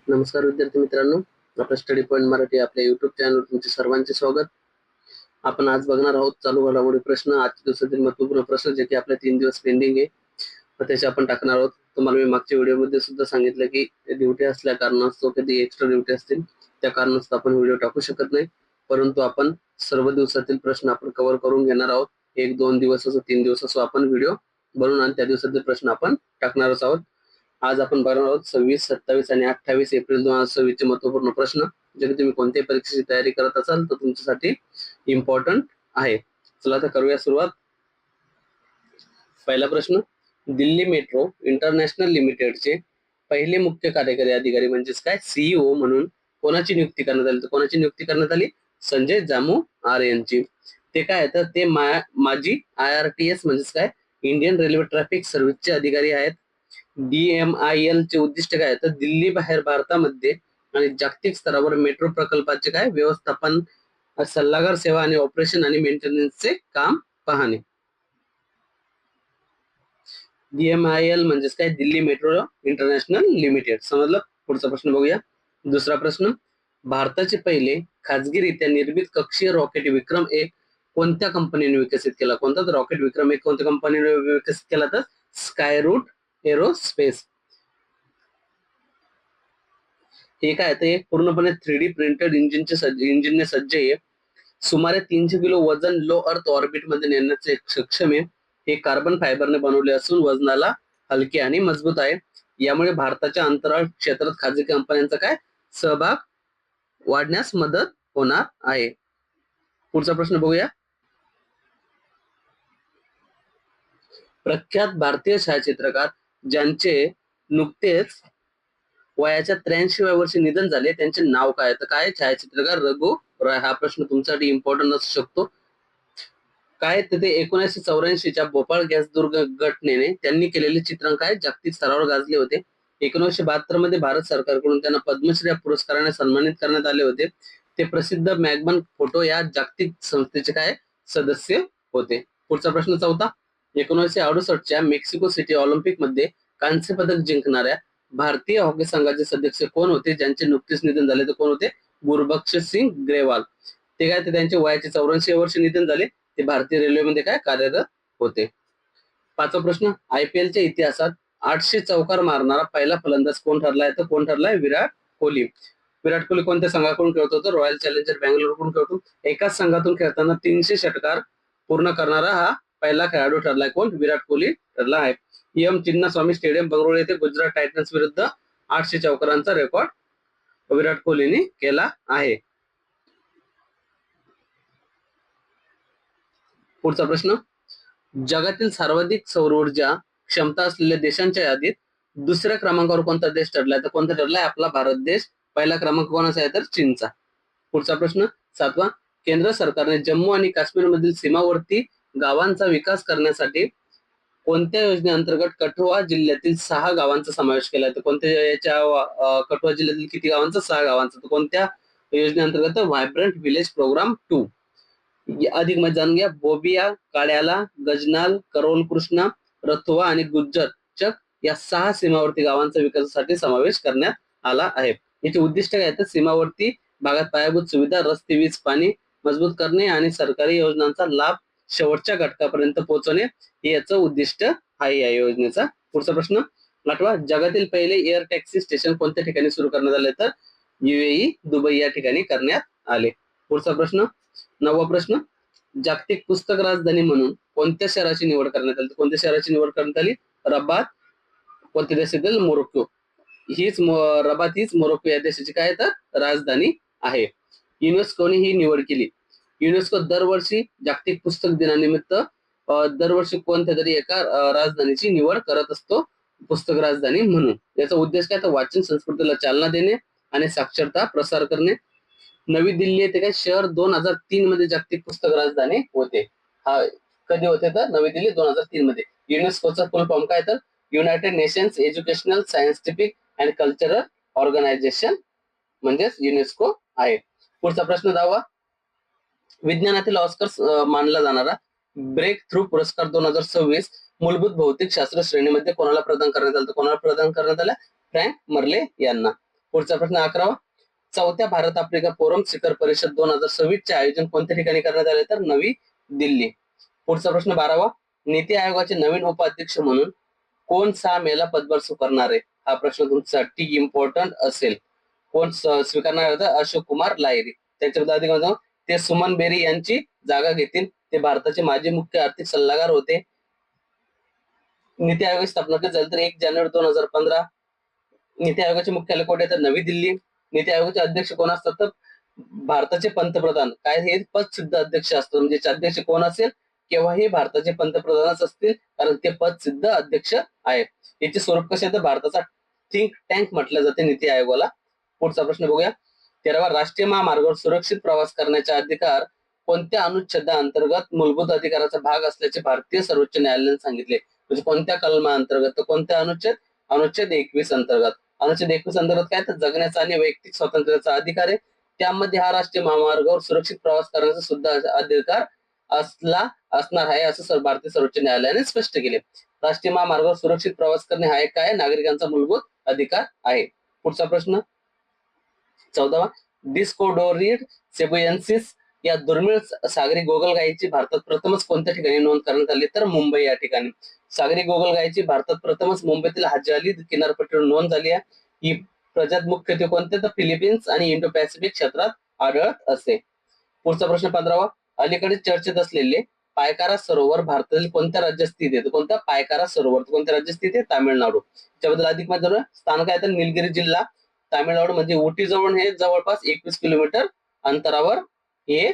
नमस्कार विद्यार्थी मित्रांनो, आपल्या स्टडी पॉइंट मराठी आपल्या युट्यूब चॅनलवर तुमचे सर्वांचे स्वागत. आपण आज बघणार आहोत चालू घडामोडी प्रश्न, आजच्या दिवसातील महत्त्वपूर्ण प्रश्न जे की आपल्या 3 दिवस पेंडिंग आहे, तर त्याचे आपण टाकणार आहोत. तुम्हाला मी मागच्या व्हिडिओमध्ये सुद्धा सांगितलं की ड्युटी असल्या कारणास्तव कधी एक्स्ट्रा ड्युटी असतील त्या कारणास्तव आपण व्हिडिओ टाकू शकत नाही, परंतु आपण सर्व दिवसातील प्रश्न आपण कव्हर करून घेणार आहोत. 1-2 दिवस असो 3 दिवस असो आपण व्हिडिओ बनवून आणि त्या दिवसातील प्रश्न आपण टाकणारच आहोत. आज आपण बघणार आहोत 26, 27 आणि 28 एप्रिल 2026 चे महत्त्वपूर्ण प्रश्न, जे तुम्ही कोणत्याही परीक्षेची तयारी करत असाल तर तुमच्यासाठी इम्पॉर्टंट आहे. चला तर करूया सुरुवात. पहिला प्रश्न, दिल्ली मेट्रो इंटरनॅशनल लिमिटेडचे पहिले मुख्य कार्यकारी अधिकारी म्हणजेच काय सीईओ म्हणून कोणाची नियुक्ती करण्यात आली? तर कोणाची नियुक्ती करण्यात आली? संजय जामू आरे यांची. ते काय तर ते माजी IRTS म्हणजेच काय इंडियन रेल्वे ट्रॅफिक सर्व्हिसचे अधिकारी आहेत. DMIL चे उद्दिष्ट काय तर दिल्ली बाहेर भारतामध्ये आणि जागतिक स्तरावर मेट्रो प्रकल्पाचे काय व्यवस्थापन, सल्लागार सेवा आणि ऑपरेशन आणि मेंटेनन्सचे काम पाहणे. DMIL म्हणजेच काय दिल्ली मेट्रो इंटरनॅशनल लिमिटेड. समजलं? पुढचा प्रश्न बघूया. दुसरा प्रश्न, भारताचे पहिले खाजगीरित्या निर्मित कक्षीय रॉकेट विक्रम-1 कोणत्या कंपनीने विकसित केला? कोणता? तर रॉकेट विक्रम-1 कोणत्या कंपनीने विकसित केला? तर स्कायरूट एरोस्पेस. हे काय ते पूर्णपणे 3D प्रिंटेड इंजिनने सज्ज आहे. सुमारे 300 किलो वजन लो अर्थ ऑर्बिट मध्ये नेण्याचे सक्षम आहे. हे कार्बन फायबरने बनवले असून वजनाला हलके आणि मजबूत आहे. यामुळे भारताच्या अंतराळ क्षेत्रात खाजगी कंपन्यांचा काय सहभाग वाढण्यास मदत होणार आहे. पुढचा प्रश्न बघूया. प्रख्यात भारतीय छायाचित्रकार ज्यांचे नुकतेच वयाच्या 83व्या वर्षी निधन झाले त्यांचे नाव काय? तर काय छायाचित्रकार रघु रॉय. हा प्रश्न तुमच्यासाठी इम्पॉर्टंट असू शकतो. काय ते 1984च्या भोपाळ गॅस दुर्घटनेने त्यांनी केलेले चित्रण काय जागतिक स्तरावर गाजले होते. 1972 मध्ये भारत सरकारकडून त्यांना पद्मश्री पुरस्काराने सन्मानित करण्यात आले होते. ते प्रसिद्ध मॅग्मन फोटो या जागतिक संस्थेचे काय सदस्य होते. पुढचा प्रश्न चौथा, 1968च्या मेक्सिको सिटी ऑलिम्पिक मध्ये कांस्य पदक जिंकणाऱ्या भारतीय हॉकी संघाचे सदस्य कोण होते ज्यांचे नुकतेच निधन झाले? तर कोण होते? गुरबख्श सिंग ग्रेवाल. ते काय ते त्यांचे वयाचे 84 वर्ष निधन झाले. ते भारतीय रेल्वेमध्ये काय कार्यरत होते. पाचवा प्रश्न, IPL च्या इतिहासात 800 चौकार मारणारा पहिला फलंदाज कोण ठरलाय? तर कोण ठरलाय? विराट कोहली. विराट कोहली कोणत्या संघाकडून खेळतो? तर रॉयल चॅलेंजर बँगलोरकडून खेळतो. एकाच संघातून खेळताना 300 षटकार पूर्ण करणारा हा पहिला खेळाडू ठरलाय. कोण? विराट कोहली ठरला आहे. चिन्नास्वामी स्टेडियम बंगळुरू येथे गुजरात टायटन्स विरुद्ध 800 चौकारांचा रेकॉर्ड विराट कोहलीने केला आहे. पुढचा प्रश्न, जगातील सर्वाधिक सौर ऊर्जा क्षमता असलेल्या देशांच्या यादीत दुसऱ्या क्रमांकावर कोणता देश ठरलाय? तर कोणता ठरलाय? आपला भारत देश. पहिला क्रमांक कोणाचा आहे? तर चीनचा. पुढचा प्रश्न सातवा, केंद्र सरकारने जम्मू आणि काश्मीर मधील सीमावर्ती गावांचा विकास करण्यासाठी कोणत्या योजनेअंतर्गत कठुआ जिल्ह्यातील 6 गावांचा समावेश केलाय? तर कोणत्या याच्या कठुआ जिल्ह्यातील किती गावांचा? 6 गावांचा. तर कोणत्या योजनेअंतर्गत? Vibrant village programme 2. अधिक माहिती जाणून घ्या. बोबिया, काळ्याला, गजनाल, करोल कृष्णा, रथुआ आणि गुज्जर चक या 6 सीमावर्ती गावांचा विकासासाठी समावेश करण्यात आला आहे. याचे उद्दिष्ट काय? तर सीमावर्ती भागात पायाभूत सुविधा, रस्ते, वीज, पाणी मजबूत करणे आणि सरकारी योजनांचा लाभ शेवटच्या घटकापर्यंत पोहोचवणे हे याचं उद्दिष्ट आहे या योजनेचा. पुढचा प्रश्न आठवा, जगातील पहिले एअर टॅक्सी स्टेशन कोणत्या ठिकाणी सुरू करण्यात आले? तर UAE दुबई या ठिकाणी करण्यात आले. पुढचा प्रश्न नववा प्रश्न, जागतिक पुस्तक राजधानी म्हणून कोणत्या शहराची निवड करण्यात आली? कोणत्या शहराची निवड करण्यात आली? रबात. कोणत्या देशातील? मोरोक्को. रबात हीच मोरोक्को या देशाची काय तर राजधानी आहे. युनेस्कोने ही निवड केली. युनेस्को दरवर्षी जागतिक पुस्तक दिनानिमित्त दरवर्षी कोणत्या तरी एका राजधानीची निवड करत असतो पुस्तक राजधानी म्हणून. याचा उद्देश काय तर वाचन संस्कृतीला चालना देणे आणि साक्षरता प्रसार करणे. नवी दिल्ली येथे काय शहर 2003 मध्ये जागतिक पुस्तक राजधानी होते. हा कधी होते? तर नवी दिल्ली 2003 मध्ये. युनेस्कोचा फुल फॉर्म काय तर United nations educational scientific and cultural organisation म्हणजेच युनेस्को आहे. पुढचा प्रश्न 10वा, विज्ञानातील ऑस्कर मानला जाणारा ब्रेक थ्रू पुरस्कार 2026 मूलभूत भौतिक शास्त्र श्रेणीमध्ये कोणाला प्रदान करण्यात आला? कोणाला प्रदान करण्यात आला? फ्रँक मर्ले यांना. पुढचा प्रश्न 11वा, चौथ्या भारत आफ्रिका फोरम शिखर परिषद 2026 चे आयोजन कोणत्या ठिकाणी करण्यात आले तर नवी दिल्ली. पुढचा प्रश्न 12वा, नीती आयोगाचे नवीन उपाध्यक्ष म्हणून कोण 6 मेला पदभार स्वीकारणार आहे? हा प्रश्न तुमच्यासाठी इम्पॉर्टंट असेल. कोण स्वीकारणार होता? अशोक कुमार लाहिरी. त्याच्याबद्दल अधिक माहिती, ते सुमन बेरी यांची जागा घेतील. ते भारताचे माजी मुख्य आर्थिक सल्लागार होते. नीती आयोगाची स्थापना कधी झाली तर 1 जानेवारी 2015. नीती आयोगाचे मुख्यालय कुठे आहे तर नवी दिल्ली. नीती आयोगाचे अध्यक्ष कोण असतात तर भारताचे पंतप्रधान. काय हे पद सिद्ध अध्यक्ष असतात, म्हणजे अध्यक्ष कोण असेल केव्हाही भारताचे पंतप्रधानच असतील, कारण ते पद सिद्ध अध्यक्ष आहेत. याचे स्वरूप कसे आहे तर भारताचा थिंक टँक म्हटलं जाते नीती आयोगाला. पुढचा प्रश्न बघूया. 13वा, राष्ट्रीय महामार्गावर सुरक्षित प्रवास करण्याचा अधिकार कोणत्या अनुच्छेदाअंतर्गत मूलभूत अधिकाराचा भाग असल्याचे भारतीय सर्वोच्च न्यायालयाने सांगितले? म्हणजे कोणत्या कलमाअंतर्गत तर कोणत्या अनुच्छेद? अनुच्छेद 21 अंतर्गत. अनुच्छेद 21 अंतर्गत काय तर जगण्याचा आणि वैयक्तिक स्वातंत्र्याचा अधिकार आहे. त्यामध्ये हा राष्ट्रीय महामार्गावर सुरक्षित प्रवास करण्याचा सुद्धा अधिकार असणार आहे, असं भारतीय सर्वोच्च न्यायालयाने स्पष्ट केले. राष्ट्रीय महामार्गावर सुरक्षित प्रवास करणे हा एक काय नागरिकांचा मूलभूत अधिकार आहे. पुढचा प्रश्न 14वा, डिस्कोडोरिड सेबुएन्सिस या दुर्मिळ सागरी गोगलगायीची भारतात प्रथमच कोणत्या ठिकाणी नोंद करण्यात आली तर मुंबई या ठिकाणी. सागरी गोगलगायीची भारतात प्रथमच मुंबईतील हाजी अली किनारपट्टीवर नोंद झाली आहे. ही प्रजात मुख्यत्वे कोणत्या तर फिलिपिन्स आणि इंडो पॅसिफिक क्षेत्रात आढळत असे. पुढचा प्रश्न 15वा, अलीकडे चर्चेत असलेले पायकारा सरोवर भारतातील कोणत्या राज्यात स्थित आहे? कोणत्या पायकारा सरोवर कोणत्या राज्यात स्थित आहे? तामिळनाडू. त्याबद्दल अधिक माहिती, स्थान काय तर निलगिरी जिल्हा, तामिळनाडू म्हणजे उटी जवळ हे जवळपास 21 किलोमीटर अंतरावर हे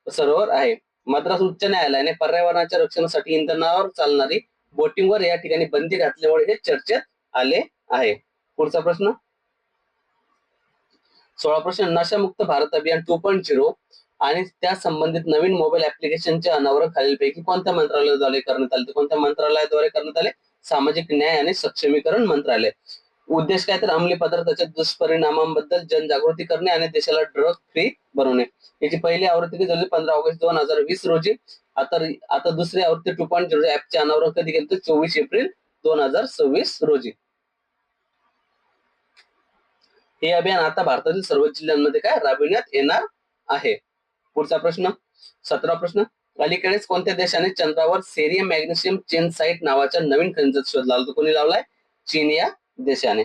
सरोवर आहे. मद्रास उच्च न्यायालयाने पर्यावरणाच्या रक्षणासाठी इंधनावर चालणारी बोटिंगवर या ठिकाणी बंदी घातल्यामुळे हे चर्चेत आले आहे. पुढचा प्रश्न 16 प्रश्न, नशामुक्त भारत अभियान 2.0 आणि त्या संबंधित नवीन मोबाईल ऍप्लिकेशनचे अनावरण खालीलपैकी कोणत्या मंत्रालयाद्वारे करण्यात आले? कोणत्या मंत्रालयाद्वारे करण्यात आले? सामाजिक न्याय आणि सक्षमीकरण मंत्रालय. उद्देश काय तर अंमली पदार्थाच्या दुष्परिणामांबद्दल जनजागृती करणे आणि देशाला ड्रग फ्री बनवणे. याची पहिली आवृत्ती झाली 15 ऑगस्ट 2020 रोजी. आता दुसरी आवृत्ती 2.0 ऍपचे अनावरण कधी केलं तर 24 एप्रिल 2026 रोजी. हे अभियान आता भारतातील सर्व जिल्ह्यांमध्ये काय राबविण्यात येणार आहे. पुढचा प्रश्न 17 प्रश्न, अलीकडेच कोणत्या देशाने चंद्रावर सेरियम मॅग्नेशियम चेनसाइट नावाच्या नवीन खनिजाचा शोध लावला? कोणी लावलाय? चीन या देशाने.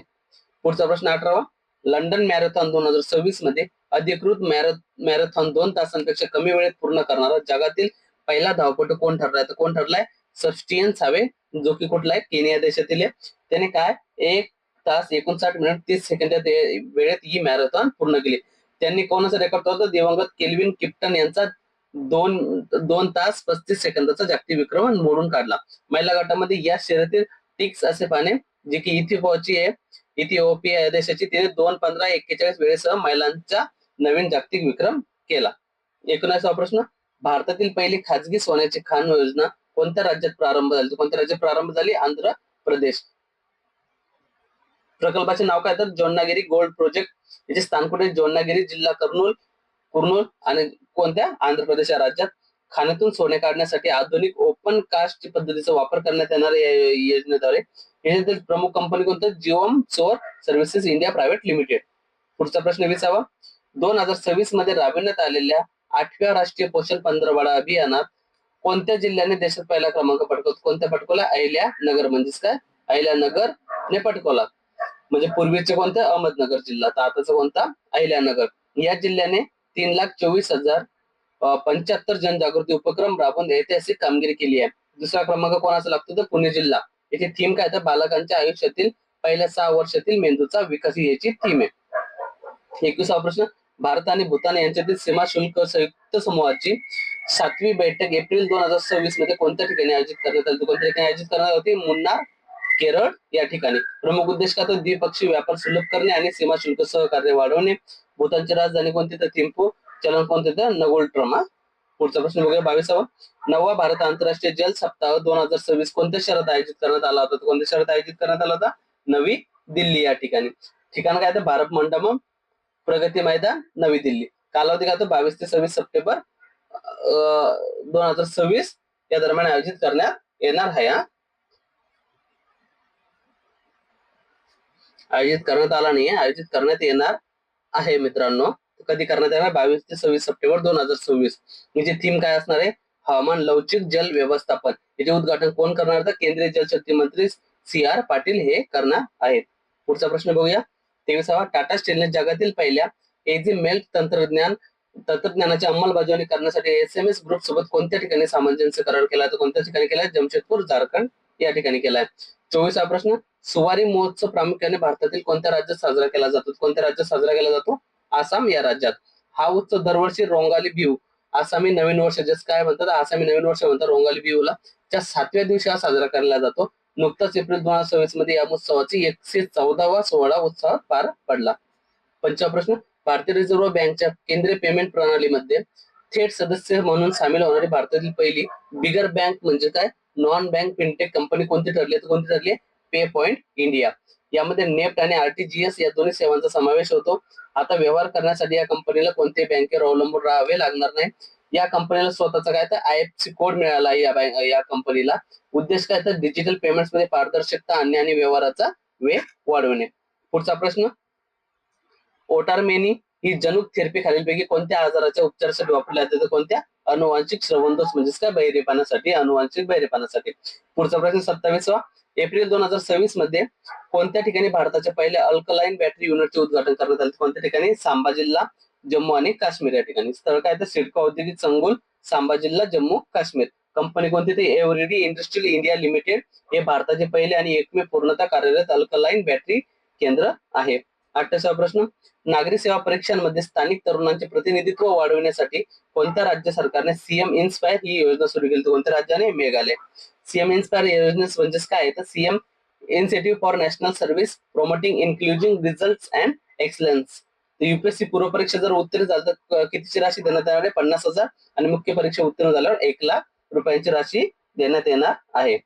पुढचा प्रश्न 18वा, लंडन मॅरेथॉन 2026 मध्ये अधिकृत मॅरेथॉन 2 तासांपेक्षा कमी वेळेत पूर्ण करणारा जगातील पहिला धावपटू कोण ठरलाय? तर कोण ठरलाय? सबस्टियन सावे, जो की कुठला आहे? केनिया देशातील आहे. त्याने काय 1 तास 59 मिनिट 30 सेकंद वेळेत ही मॅरेथॉन पूर्ण केली. त्यांनी कोणाचा रेकॉर्ड तोडला? दिवंगत केल्विन किप्टन यांचा 2 तास 35 सेकंदाचा जागतिक विक्रम मोडून काढला. महिला गटामध्ये या शर्यतीत टिक्स असे पाने, जे की इथिओपिया या देशाची, तिने 2:15:41 वेळेसह महिलांचा नवीन जागतिक विक्रम केला. 19वा प्रश्न, भारतातील पहिली खाजगी सोन्याची खाण योजना कोणत्या राज्यात प्रारंभ झाली? कोणत्या राज्यात प्रारंभ झाली? आंध्र प्रदेश. प्रकल्पाचे नाव काय तर जोन्नागिरी गोल्ड प्रोजेक्ट. याचे स्थान कुठे? जोन्नागिरी जिल्हा कुर्नूल आणि कोणत्या? आंध्र प्रदेश या राज्यात. खाणीतून सोने काढण्यासाठी आधुनिक ओपन कास्ट पद्धतीचा वापर करण्यात येणार या योजनेद्वारे. याच्यातील प्रमुख कंपनी कोणतं? जिओम सोर सर्व्हिसेस इंडिया प्रायव्हेट लिमिटेड. पुढचा प्रश्न 20वा, 2026 मध्ये राबविण्यात आलेल्या 8व्या राष्ट्रीय पोषण पंधरवडा अभियानात कोणत्या जिल्ह्याने देशात पहिला क्रमांक पटकावला? कोणत्या पटकावला? अहिल्यानगर. म्हणजेच काय? अहिल्यानगर ने पटकावला. म्हणजे पूर्वीचे कोणतं? अहमदनगर जिल्हा, तर आताचा कोणता? अहिल्यानगर. या जिल्ह्याने 3,24,075 जनजागृती उपक्रम राबवून ऐतिहासिक कामगिरी केली आहे. दुसरा क्रमांक कोणाचा लागतो? तर पुणे जिल्हा. याची थीम काय तर बालकांच्या आयुष्यातील पहिल्या 6 वर्षातील मेंदूचा विकास ही याची थीम आहे. 21वा प्रश्न, भारत आणि भूतान यांच्यातील सीमा शुल्क संयुक्त समूहाची 7वी बैठक एप्रिल 2026 मध्ये कोणत्या ठिकाणी आयोजित करण्यात आली? कोणत्या ठिकाणी आयोजित करण्यात होती? मुन्नार, केरळ या ठिकाणी. प्रमुख उद्देश का तर द्विपक्षीय व्यापार सुलभ करणे आणि सीमा शुल्क सहकार्य वाढवणे. भूतानची राजधानी कोणती? तर थिम्पू. चलन कोणते? तर नगोल्ट्रमा. पुढचा प्रश्न बघूया 22वा, 9वा भारत आंतरराष्ट्रीय जल सप्ताह 2026 कोणत्या शहरात आयोजित करण्यात आला होता? कोणत्या शहरात आयोजित करण्यात आला होता? नवी दिल्ली या ठिकाणी. ठिकाण काय तर भारत मंडपम, प्रगती मैदान, नवी दिल्ली. कालावधी काय तर 22 ते 26 सप्टेंबर 2026 या दरम्यान आयोजित करण्यात येणार आहे. आयोजित करण्यात आला नाहीये, आयोजित करण्यात येणार आहे मित्रांनो. कधी करण्यात येणार? 22 ते 26 सप्टेंबर 2026. याची थीम काय असणार आहे? हवामान लवचिक जल व्यवस्थापन. याचे उद्घाटन कोण करणार? तर केंद्रीय जलशक्ती मंत्री CR पाटील हे करणार आहेत. पुढचा प्रश्न बघूया. 23वा, टाटा स्टीलने जगातील पहिल्या एजी मेल्ट तंत्रज्ञानाची अंमलबजावणी करण्यासाठी SMS ग्रुप सोबत कोणत्या ठिकाणी सामंजस्य करार केला? तर कोणत्या ठिकाणी केलाय? जमशेदपूर, झारखंड या ठिकाणी केलाय. 24वा प्रश्न, सुवारी महोत्सव प्रामुख्याने भारतातील कोणत्या राज्यात साजरा केला जातो? कोणत्या राज्यात साजरा केला जातो? आसाम या राज्यात. हा उत्सव दरवर्षी रोंगाली बिहू, आसामी नवीन वर्ष, जसं काय म्हणतात आसामी नवीन वर्ष म्हणतात रोंगाली बिहूला, च्या 7व्या दिवशी हा साजरा केला जातो. नुकताच एप्रिल 2026 मध्ये या उत्सवाची 114वा सोहळा उत्सवात पार पडला. 25वा प्रश्न, भारतीय रिझर्व्ह बँकच्या केंद्रीय पेमेंट प्रणालीमध्ये थेट सदस्य म्हणून सामील होणारी भारतातील पहिली बिगर बँक म्हणजे काय? नॉन बँक फिनटेक कंपनी कोणती ठरली? तर कोणती ठरली? पे पॉइंट इंडिया. यामध्ये नेफ्ट आणि RTGS या दोन्ही सेवांचा समावेश होतो. आता व्यवहार करण्यासाठी या कंपनीला कोणत्याही बँकेवर अवलंबून राहावे लागणार नाही. या कंपनीला स्वतःचा काय तर IFSC कोड मिळाला या कंपनीला. उद्देश काय तर डिजिटल पेमेंट्स मध्ये पारदर्शकता आणणे आणि व्यवहाराचा वेग वाढवणे. पुढचा प्रश्न, ओटारमेनी ही जनुक थेरपी खालीलपैकी कोणत्या आजाराच्या उपचारासाठी वापरली जाते? तर कोणत्या? अनुवांशिक श्रवणदोष म्हणजेच काय? बहिरेपणासाठी, अनुवांशिक बहिरेपणासाठी. पुढचा प्रश्न 27वा, एप्रिल 2026 मध्ये कोणत्या ठिकाणी भारताच्या पहिल्या अल्कलाईन बॅटरी युनिटचे उद्घाटन करण्यात आले? कोणत्या ठिकाणी? सांबा जिल्हा, जम्मू आणि काश्मीर या ठिकाणी. स्थळ काय तर सिडको औद्योगिक संकुल, सांबा जिल्हा, जम्मू काश्मीर. कंपनी कोणती? ते एव्हरेडी इंडस्ट्रियल इंडिया लिमिटेड हे भारताचे पहिले आणि एकमेव पूर्णतः कार्यरत अल्कलाईन बॅटरी केंद्र आहे. 28वा प्रश्न, नागरी सेवा परीक्षांमध्ये स्थानिक तरुणांचे प्रतिनिधित्व वाढवण्यासाठी कोणत्या राज्य सरकारने CM इन्स्पायर ही योजना सुरू केली? कोणत्या राज्याने? मेघालय. CM इन्स्पायर योजनेस म्हणजेच काय तर CM initiative for national service promoting including results and excellence. UPSC पूर्व परीक्षा जर उत्तीर्ण झालं तर कितीची राशी देण्यात येणार आहे? 50,000 आणि मुख्य परीक्षा उत्तीर्ण झाल्यावर 1,00,000 रुपयांची राशी देण्यात येणार आहे.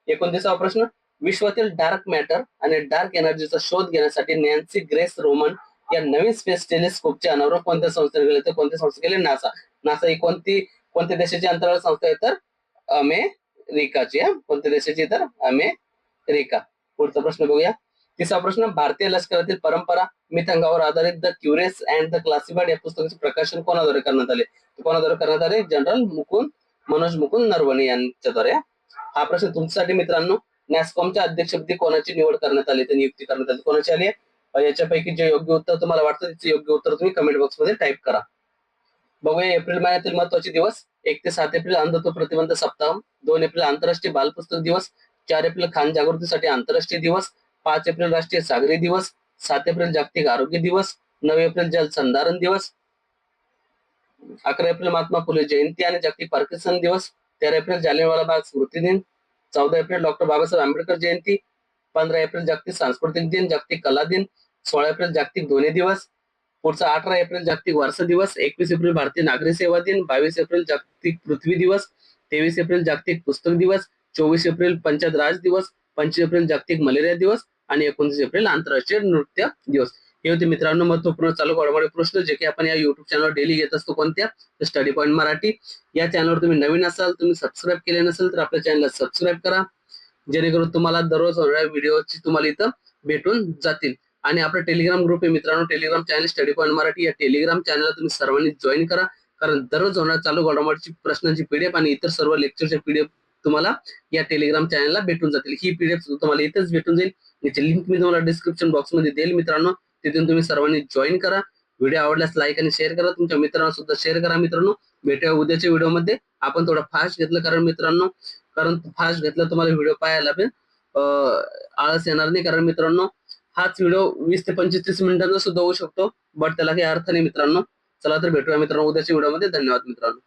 29वा प्रश्न, विश्वातील डार्क मॅटर आणि डार्क एनर्जीचा शोध घेण्यासाठी नॅन्सी ग्रेस रोमन या नवीन स्पेस टेलिस्कोपचे अनावरण कोणत्या संस्थेने केले? तर कोणत्या संस्थे केले? नासा. नासा ही कोणत्या देशाची अंतराळ संस्था आहे? तर अमेरिकाची. कोणत्या देशाची? तर अमेरिका. पुढचा प्रश्न बघूया. 30वा प्रश्न, भारतीय लष्करातील परंपरा मिथंगावर आधारित the curious and the classified या पुस्तकाचे प्रकाशन कोणाद्वारे करण्यात आले? कोणाद्वारे करण्यात आले? जनरल मनोज मुकुंद नरवणे यांच्याद्वारे. हा प्रश्न तुमच्यासाठी मित्रांनो, नॅस्कॉमच्या अध्यक्षपदी कोणाची निवड करण्यात आली? तर नियुक्ती करण्यात आली. कोणाची आली? याच्यापैकी जे योग्य उत्तर तुम्हाला वाटतं त्याचे योग्य उत्तर तुम्ही कमेंट बॉक्स मध्ये टाईप करा. बघूया एप्रिल महिन्यातील महत्वाचे दिवस. 1 ते 7 एप्रिल अंधत्व प्रतिबंध सप्ताह, 2 एप्रिल आंतरराष्ट्रीय बालपुस्तक दिवस, 4 एप्रिल खान जागृतीसाठी आंतरराष्ट्रीय दिवस, 5 एप्रिल राष्ट्रीय सागरी दिवस, 7 एप्रिल जागतिक आरोग्य दिवस, 9 एप्रिल जल संधारण दिवस, 11 एप्रिल महात्मा फुले जयंती आणि जागतिक पार्किन्सन दिवस, 13 एप्रिल जालियनवाला बाग स्मृती दिन, 14 एप्रिल डॉक्टर बाबासाहेब आंबेडकर जयंती, 15 एप्रिल जागतिक सांस्कृतिक दिन, जागतिक कला दिन, 16 एप्रिल जागतिक ध्वनी दिवस. पुढचा 18 एप्रिल जागतिक वारसा दिवस, 21 एप्रिल भारतीय नागरी सेवा दिन, 22 एप्रिल जागतिक पृथ्वी दिवस, 23 एप्रिल जागतिक पुस्तक दिवस, 24 एप्रिल पंचायत राज दिवस, 25 एप्रिल जागतिक मलेरिया दिवस आणि 29 एप्रिल आंतरराष्ट्रीय नृत्य दिवस. हे होते मित्रांनो महत्वपूर्ण चालू घडामोडी प्रश्न जे की आपण या युट्यूब चॅनलवर डेली घेत असतो. कोणत्या? Study point Marathi. या चॅनलवर तुम्ही नवीन असाल, तुम्ही सबस्क्राईब केले नसेल तर आपल्या चॅनलला सबस्क्राईब करा, जेणेकरून तुम्हाला दररोज होणाऱ्या व्हिडिओची तुम्हाला इथं भेटून जातील. आणि आपला टेलिग्राम ग्रुप आहे मित्रांनो, Telegram channel study point Marathi. या टेलिग्राम चॅनलला तुम्ही सर्वांनी जॉईन करा, कारण दररोज होणाऱ्या चालू घडामोडीची प्रश्नांची PDF आणि इतर सर्व लेक्चरच्या PDF तुम्हाला या टेलिग्राम चॅनलला भेटून जातील. ही PDF तुम्हाला इथेच भेटून जाईल. याची लिंक मी तुम्हाला डिस्क्रिप्शन बॉक्स मध्ये देईल मित्रांनो, तिथून तुम्ही सर्वांनी जॉईन करा. व्हिडिओ आवडल्यास लाईक आणि शेअर करा, तुमच्या मित्रांना सुद्धा शेअर करा मित्रांनो. भेटूया उद्याच्या व्हिडिओमध्ये. आपण थोडं फास्ट घेतलं कारण फास्ट घेतलं तुम्हाला व्हिडिओ पाहायला आळस येणार नाही. कारण मित्रांनो हाच व्हिडिओ 20 ते 25-30 मिनिटांचा सुद्धा होऊ शकतो, बट त्याला काही अर्थ नाही मित्रांनो. चला तर भेटूया मित्रांनो उद्याच्या व्हिडिओमध्ये. धन्यवाद मित्रांनो.